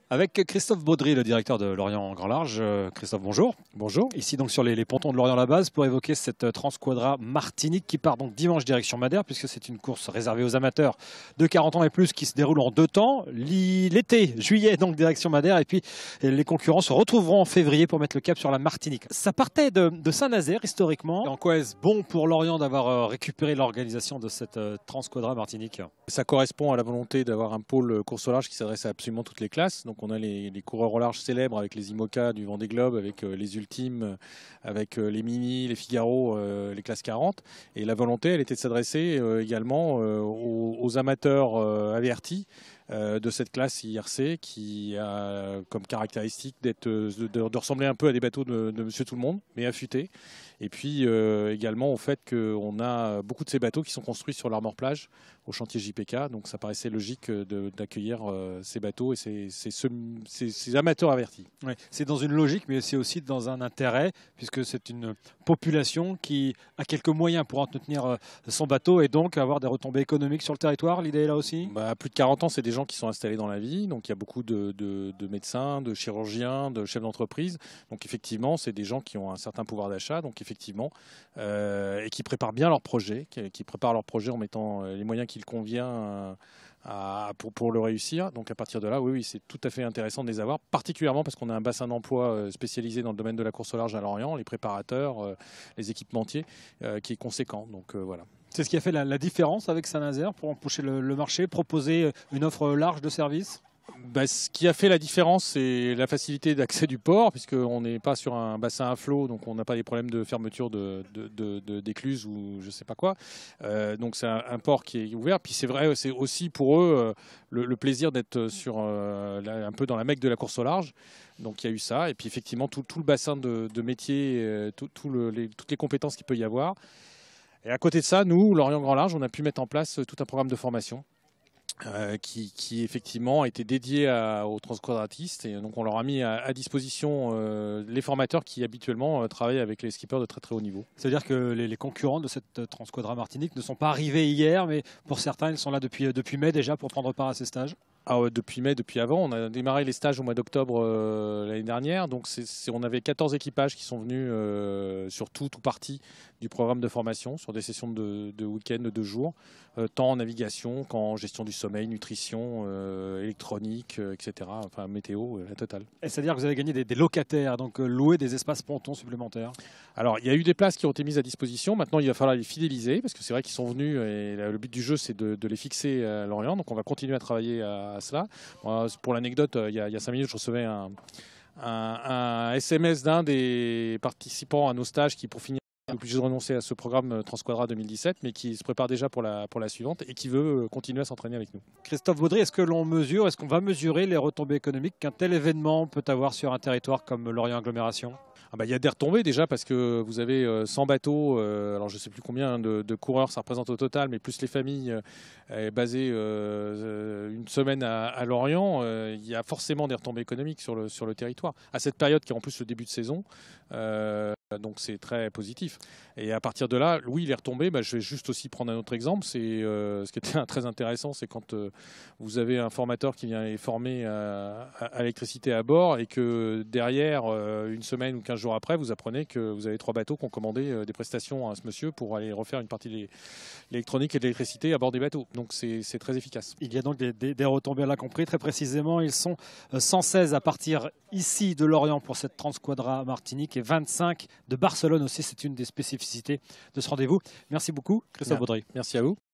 Avec Christophe Baudry, le directeur de Lorient Grand Large. Christophe, bonjour. Bonjour. Ici donc sur les pontons de Lorient-la-Base pour évoquer cette Transquadra Martinique qui part donc dimanche direction Madère, puisque c'est une course réservée aux amateurs de 40 ans et plus qui se déroule en deux temps. L'été, juillet donc direction Madère, et puis les concurrents se retrouveront en février pour mettre le cap sur la Martinique. Ça partait de Saint-Nazaire historiquement. Et en quoi est-ce bon pour Lorient d'avoir récupéré l'organisation de cette Transquadra Martinique? Ça correspond à la volonté d'avoir un pôle course au large qui s'adresse à absolument toutes les classes. Donc on a les coureurs au large célèbres avec les IMOCA du Vendée Globe, avec les Ultimes, avec les Mini, les Figaro, les classes 40. Et la volonté, elle était de s'adresser également aux amateurs avertis de cette classe IRC qui a comme caractéristique de ressembler un peu à des bateaux de Monsieur Tout-le-Monde, mais affûtés. Et puis également au fait qu'on a beaucoup de ces bateaux qui sont construits sur l'Armor Plage au chantier JPK. Donc ça paraissait logique d'accueillir ces bateaux et ces amateurs avertis. Ouais, c'est dans une logique, mais c'est aussi dans un intérêt, puisque c'est une population qui a quelques moyens pour entretenir son bateau et donc avoir des retombées économiques sur le territoire. L'idée est là aussi? À plus de 40 ans, c'est des gens qui sont installés dans la vie. Donc il y a beaucoup de médecins, de chirurgiens, de chefs d'entreprise. Donc effectivement, c'est des gens qui ont un certain pouvoir d'achat. Donc effectivement, et qui préparent bien leur projet, qui préparent leur projet en mettant les moyens qu'il convient pour le réussir. Donc à partir de là, oui, c'est tout à fait intéressant de les avoir, particulièrement parce qu'on a un bassin d'emploi spécialisé dans le domaine de la course au large à Lorient, les préparateurs, les équipementiers, qui est conséquent. Donc voilà. C'est ce qui a fait la différence avec Saint-Nazaire pour empocher le marché, proposer une offre large de services? Ce qui a fait la différence, c'est la facilité d'accès du port, puisqu'on n'est pas sur un bassin à flot, donc on n'a pas les problèmes de fermeture d'écluses ou je ne sais pas quoi. Donc c'est un port qui est ouvert. Puis c'est vrai, c'est aussi pour eux le plaisir d'être sur un peu dans la Mecque de la course au large. Donc il y a eu ça. Et puis effectivement, tout le bassin de métiers, toutes les compétences qu'il peut y avoir. Et à côté de ça, nous, Lorient Grand Large, on a pu mettre en place tout un programme de formation. Qui effectivement a été dédié aux transquadratistes, et donc on leur a mis à disposition les formateurs qui habituellement travaillent avec les skippers de très très haut niveau. C'est-à-dire que les concurrents de cette Transquadra Martinique ne sont pas arrivés hier, mais pour certains ils sont là depuis mai déjà pour prendre part à ces stages? Depuis mai, depuis avant, on a démarré les stages au mois d'octobre l'année dernière. Donc on avait 14 équipages qui sont venus sur tout parti du programme de formation, sur des sessions de week-end de 2 jours, tant en navigation qu'en gestion du sommeil, nutrition, électronique, etc. Enfin météo, la totale. Et c'est-à-dire que vous avez gagné des locataires, donc louer des espaces pontons supplémentaires? Alors il y a eu des places qui ont été mises à disposition. Maintenant il va falloir les fidéliser parce que c'est vrai qu'ils sont venus et le but du jeu c'est de les fixer à Lorient. Donc on va continuer à travailler à cela. Pour l'anecdote, il y a 5 minutes, je recevais un SMS d'un des participants à nos stages qui, pour finir, est obligé de renoncer à ce programme Transquadra 2017, mais qui se prépare déjà pour la suivante et qui veut continuer à s'entraîner avec nous. Christophe Baudry, est-ce qu'on va mesurer les retombées économiques qu'un tel événement peut avoir sur un territoire comme Lorient Agglomération? Il y a des retombées déjà parce que vous avez 100 bateaux, alors je ne sais plus combien de coureurs ça représente au total, mais plus les familles basées une semaine à Lorient, il y a forcément des retombées économiques sur le territoire. À cette période qui est en plus le début de saison, donc c'est très positif. Et à partir de là, oui, les retombées, je vais juste aussi prendre un autre exemple. Ce qui était très intéressant, c'est quand vous avez un formateur qui vient et former à l'électricité à bord et que derrière, une semaine ou 15 jours après, vous apprenez que vous avez 3 bateaux qui ont commandé des prestations à ce monsieur pour aller refaire une partie de l'électronique et de l'électricité à bord des bateaux. Donc c'est très efficace. Il y a donc des retombées, on l'a compris. Très précisément, ils sont 116 à partir ici de Lorient pour cette Transquadra Martinique et 25 de Barcelone aussi. C'est une des spécificités de ce rendez-vous. Merci beaucoup, Christophe Baudry. Merci à vous.